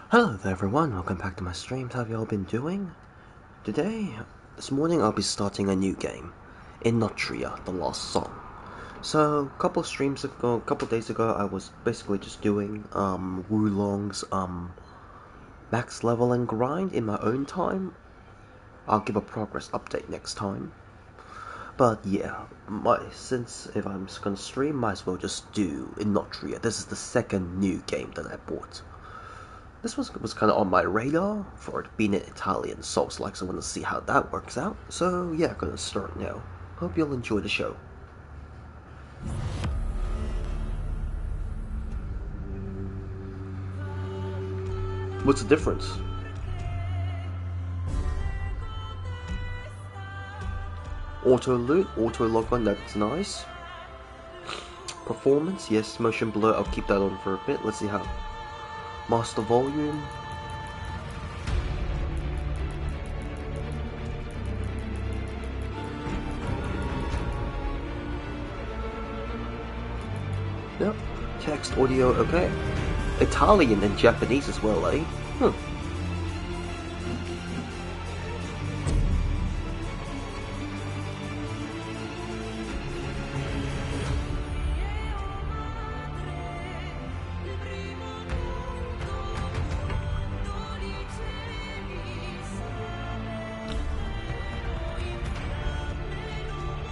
Hello there everyone, welcome back to my streams. How have y'all been doing? This morning I'll be starting a new game, Enotria, The Lost Song. So, a couple days ago, I was basically just doing, Wulong's, max level and grind in my own time. I'll give a progress update next time. But yeah, since if I'm just gonna stream, might as well just do Enotria. This is the second new game that I bought. This was kind of on my radar for it being an Italian Souls-like, so I want to see how that works out. So yeah, gonna start now. Hope you'll enjoy the show. What's the difference? Auto loot, auto log on, that's nice. Performance, yes, motion blur, I'll keep that on for a bit. Let's see how. Master volume. Yep. Text, audio, okay. Italian and Japanese as well, eh?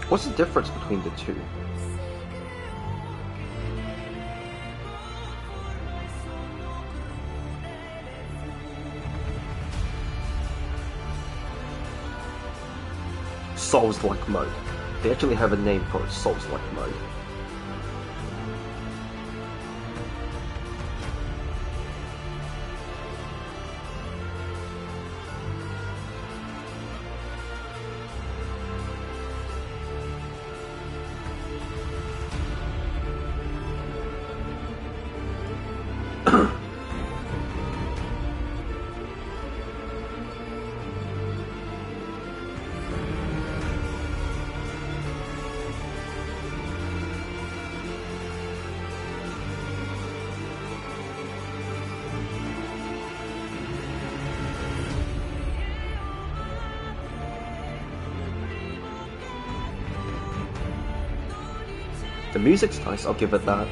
What's the difference between the two? Souls-like mode. They actually have a name for it, Souls-like mode. The music's nice, I'll give it that.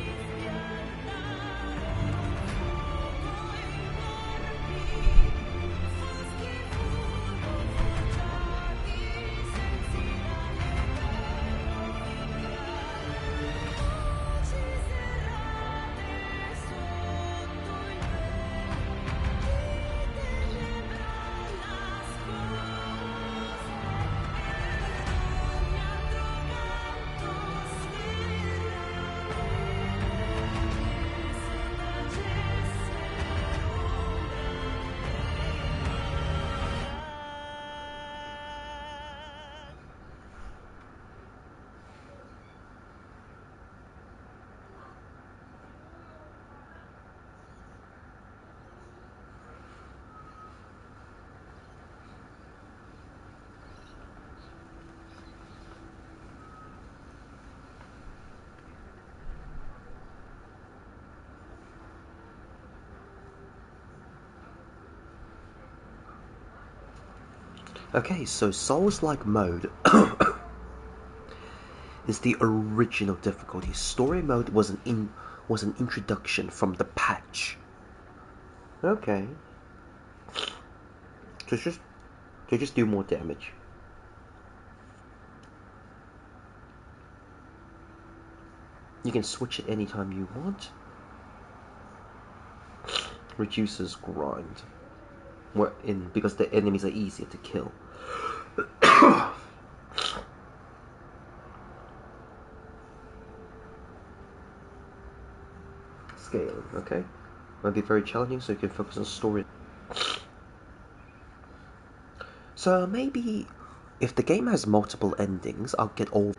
Okay, so Souls-like mode is the original difficulty. Story mode was an introduction from the patch. Okay. To just do more damage. You can switch it anytime you want. Reduces grind. Because the enemies are easier to kill. Scaling, okay. Might be very challenging, so you can focus on story. So maybe if the game has multiple endings, I'll get all.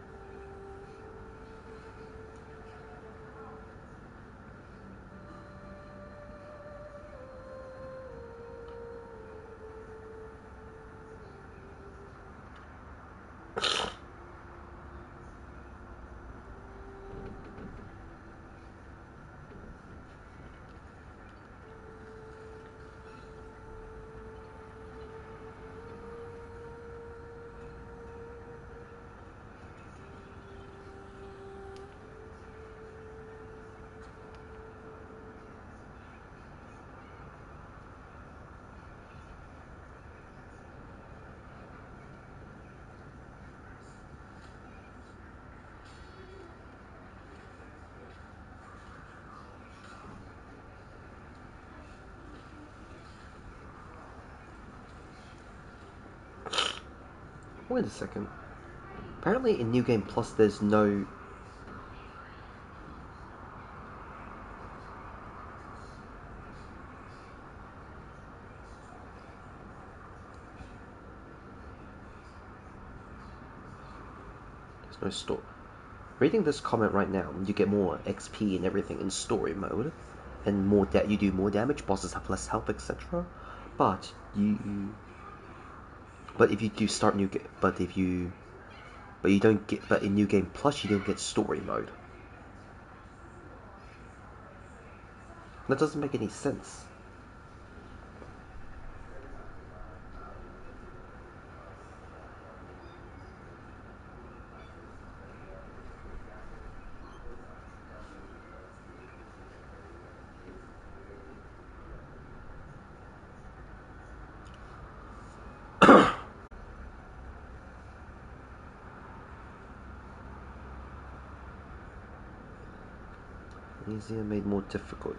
Wait a second. Apparently in New Game Plus there's no... There's no store. Reading this comment right now, you get more XP and everything in story mode, and more you do more damage, bosses have less health, etc. But if you do start new game, but you don't get, but in New Game Plus you don't get story mode. That doesn't make any sense. Easier made more difficult.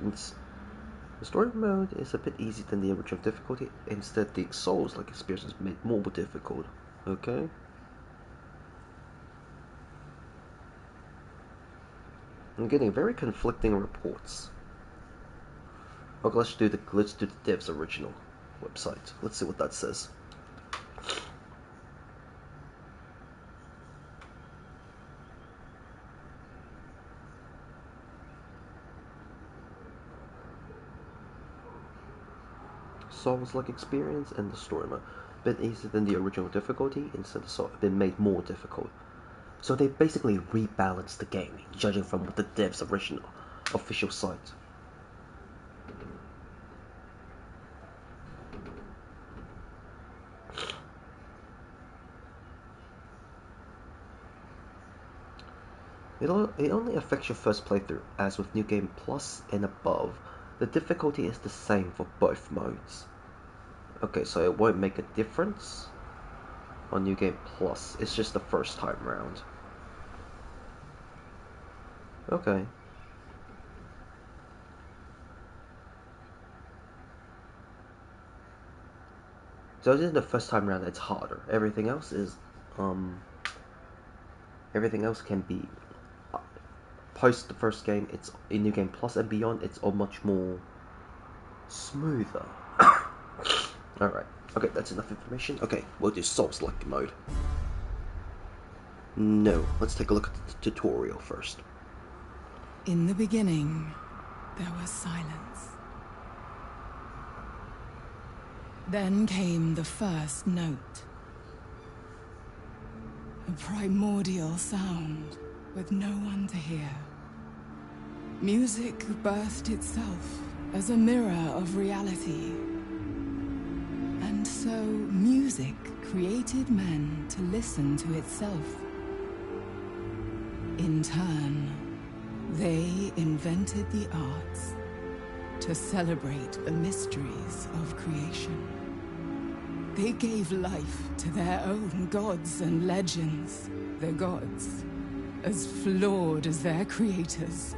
The story mode is a bit easier than the original difficulty. Instead, the Souls-like experience is made more difficult. Okay. I'm getting very conflicting reports. Okay, let's do the dev's original website. Let's see what that says. Souls-like experience and the story mode. A bit easier than the original difficulty, instead of been made more difficult. So they basically rebalanced the game, judging from the dev's original official site. It only affects your first playthrough, as with New Game Plus and above, the difficulty is the same for both modes. Okay, so it won't make a difference on New Game Plus, it's just the first time round. Okay. So this is the first time round it's harder. Everything else is, everything else can be, post the first game, it's in New Game Plus and beyond, it's all much more smoother. Alright, okay, that's enough information. Okay, we'll do Souls-like mode. No, let's take a look at the tutorial first. In the beginning, there was silence. Then came the first note. A primordial sound with no one to hear. Music birthed itself as a mirror of reality. And so music created men to listen to itself. In turn, they invented the arts to celebrate the mysteries of creation. They gave life to their own gods and legends. The gods, as flawed as their creators,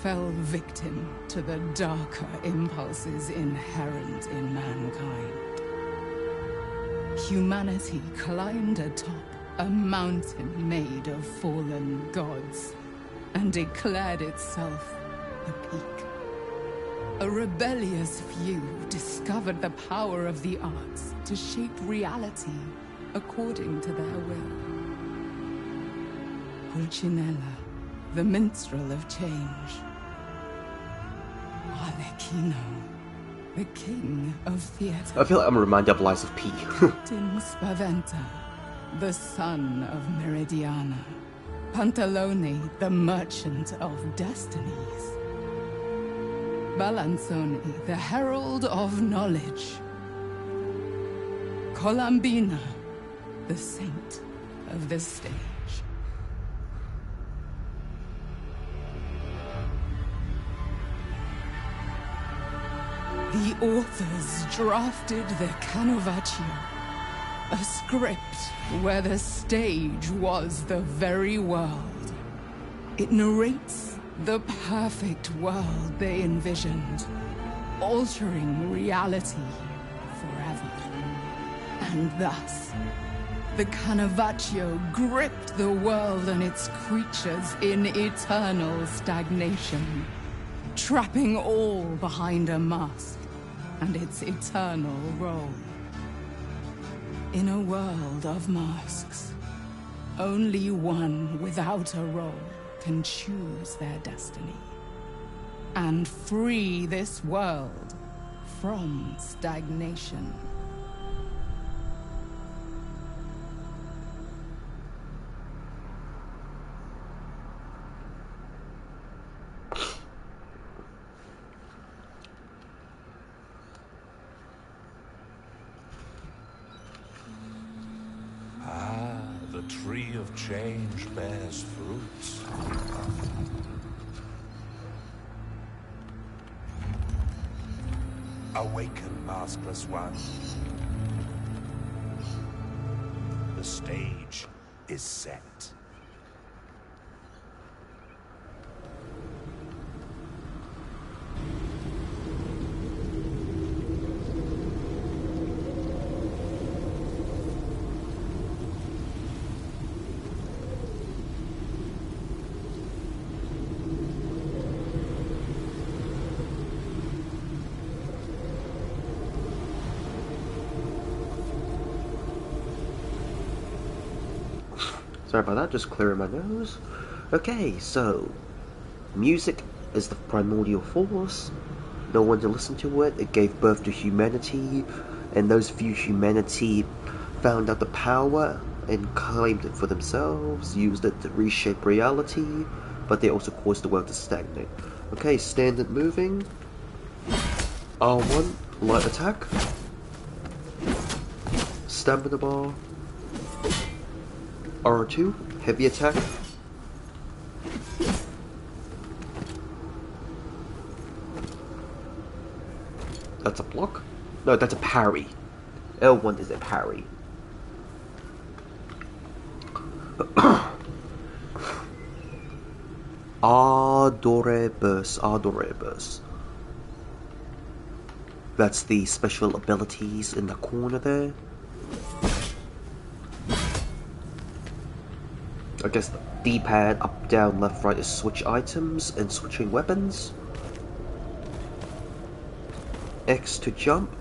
fell victim to the darker impulses inherent in mankind. Humanity climbed atop a mountain made of fallen gods and declared itself the peak. A rebellious few discovered the power of the arts to shape reality according to their will. Pulcinella, the minstrel of change. Arlecchino, the king of theater. I feel like I'm reminded of Lies of P. Captain Spaventa, the son of Meridiana. Pantalone, the merchant of destinies. Balanzoni, the herald of knowledge. Columbina, the saint of the stage. The authors drafted the Canovaccio, a script where the stage was the very world. It narrates the perfect world they envisioned, altering reality forever. And thus, the Carnivaccio gripped the world and its creatures in eternal stagnation, trapping all behind a mask and its eternal role. In a world of masks, only one without a role can choose their destiny and free this world from stagnation. The tree of change bears fruits. Awaken, maskless one. The stage is set. Sorry about that, just clearing my nose. Okay, so music is the primordial force. No one to listen to it. It gave birth to humanity, and those few humanity found out the power and claimed it for themselves, used it to reshape reality, but they also caused the world to stagnate. Okay, standard moving. R1, light attack. Stamina bar. R2, heavy attack. That's a block? No, that's a parry. L1 is a parry. Adorebus, Adorebus. That's the special abilities in the corner there. I guess the D-pad, up, down, left, right is switch items and switching weapons. X to jump.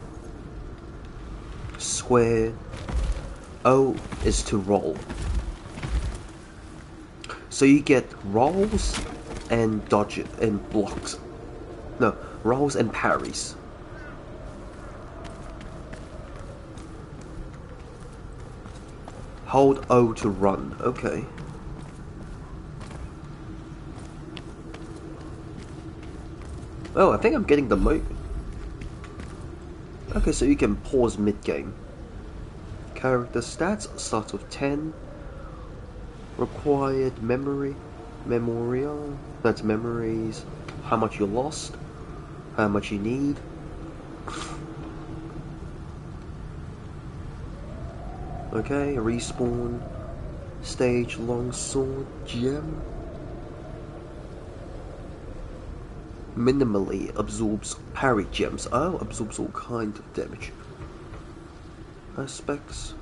Square. O is to roll. So you get rolls and dodge and blocks. No, rolls and parries. Hold O to run. Okay. Oh, I think I'm getting the mo. Okay, so you can pause mid-game. Character stats starts with 10. Required memory. Memorial. That's memories. How much you lost. How much you need. Okay, respawn. Stage longsword gem. Minimally absorbs parry gems. Oh, absorbs all kinds of damage. Aspects.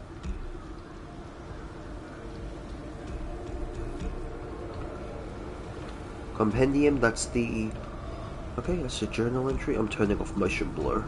Compendium, that's the... Okay, that's the journal entry. I'm turning off motion blur.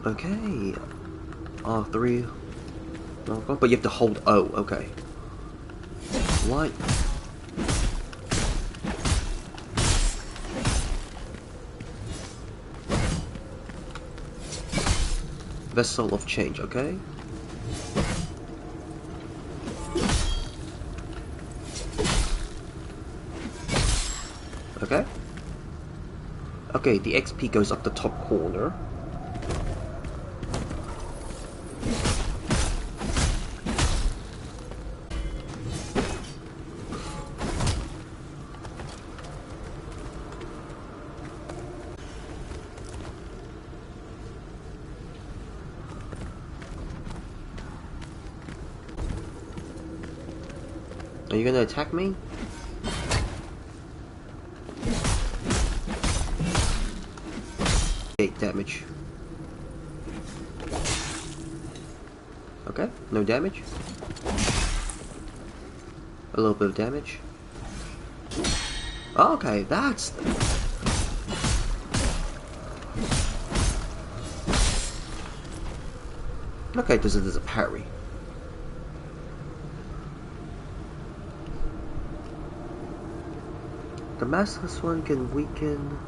Okay. R3. Oh god, but you have to hold O, okay. Light. Vessel of change, okay. Okay. Okay, the XP goes up the top corner. Are you gonna attack me? Eight damage. Okay, no damage. A little bit of damage. Okay, that's... Okay, there's a parry. The maskless one can weaken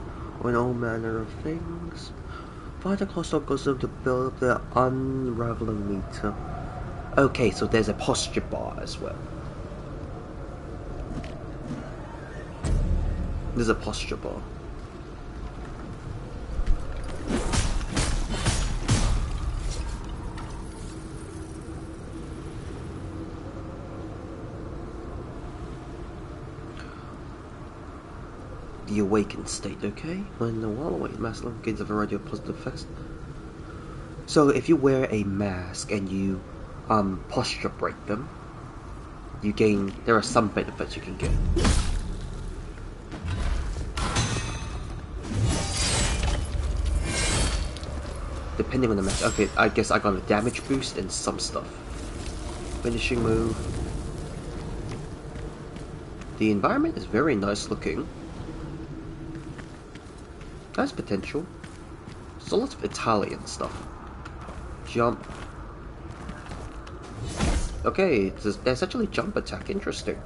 on all manner of things. Find a close up goes up to build up the unraveling meter. Okay, so there's a posture bar as well. There's a posture bar. The awakened state, okay? When the while awake, mask gains a variety of positive effects. So if you wear a mask and you posture break them, you gain, there are some benefits you can get. Depending on the mask. Okay, I guess I got a damage boost and some stuff. Finishing move. The environment is very nice looking. Has potential. There's a lot of Italian stuff. Jump. Okay, there's actually jump attack. Interesting.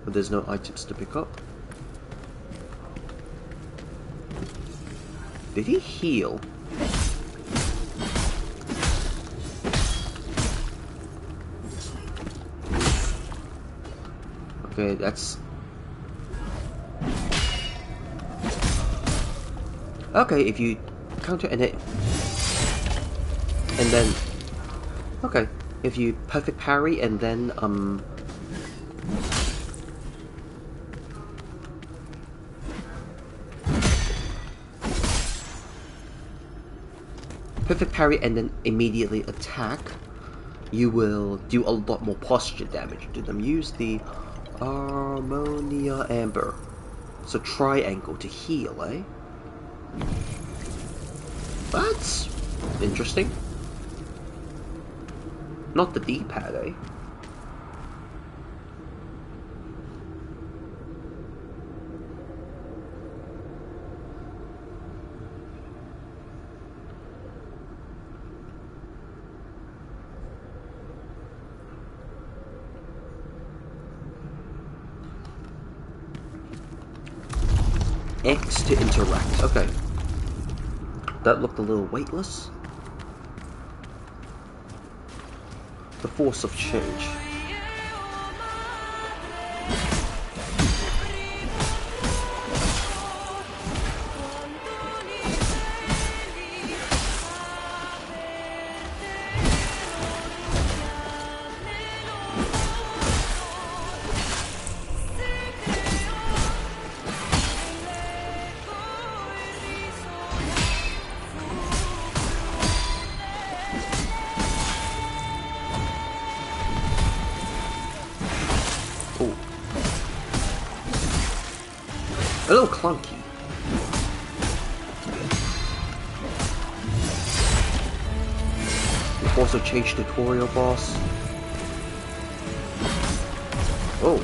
But there's no items to pick up. Did he heal? Okay, that's... Okay, if you counter and it... And then... Okay, if you perfect parry and then, perfect parry and then immediately attack, you will do a lot more posture damage to them. Use the Ammonia Amber. So triangle to heal, eh? That's interesting. Not the D-pad, eh? X to interact. Okay. That looked a little weightless. The force of change. A little clunky. We've also changed tutorial boss. Oh.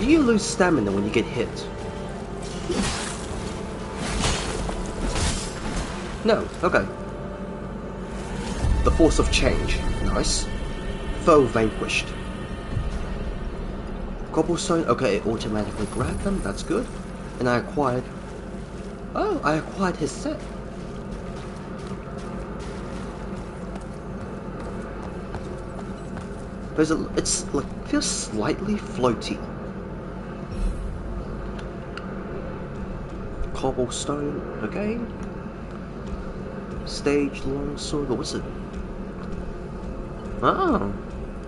Do you lose stamina when you get hit? No, okay. The force of change. Nice. Foe vanquished. Cobblestone, okay, it automatically grabbed them, that's good. And I acquired... Oh, I acquired his set. It's like, feels slightly floaty. Cobblestone, okay. Stage longsword, what was it? Ah,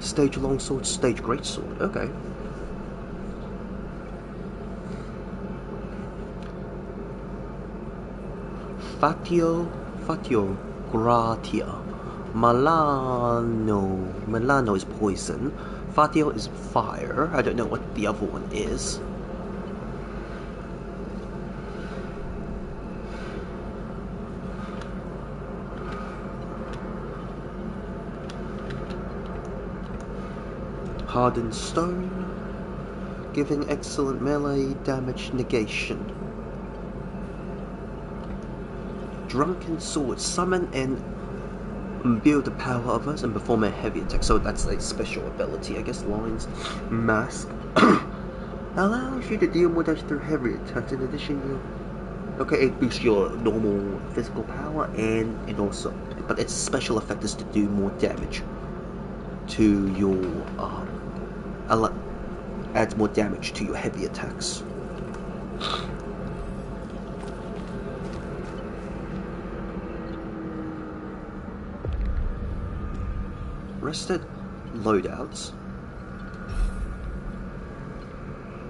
stage longsword, stage greatsword, okay. Fatio, Gratia. Milano is poison. Fatio is fire. I don't know what the other one is. Hardened stone, giving excellent melee damage negation. Drunken sword, summon and build the power of us and perform a heavy attack. So that's a special ability, I guess. Lines, mask allows you to deal more damage through heavy attacks. In addition, okay, it boosts your normal physical power and it also, but its special effect is to do more damage to your adds more damage to your heavy attacks. Rested loadouts.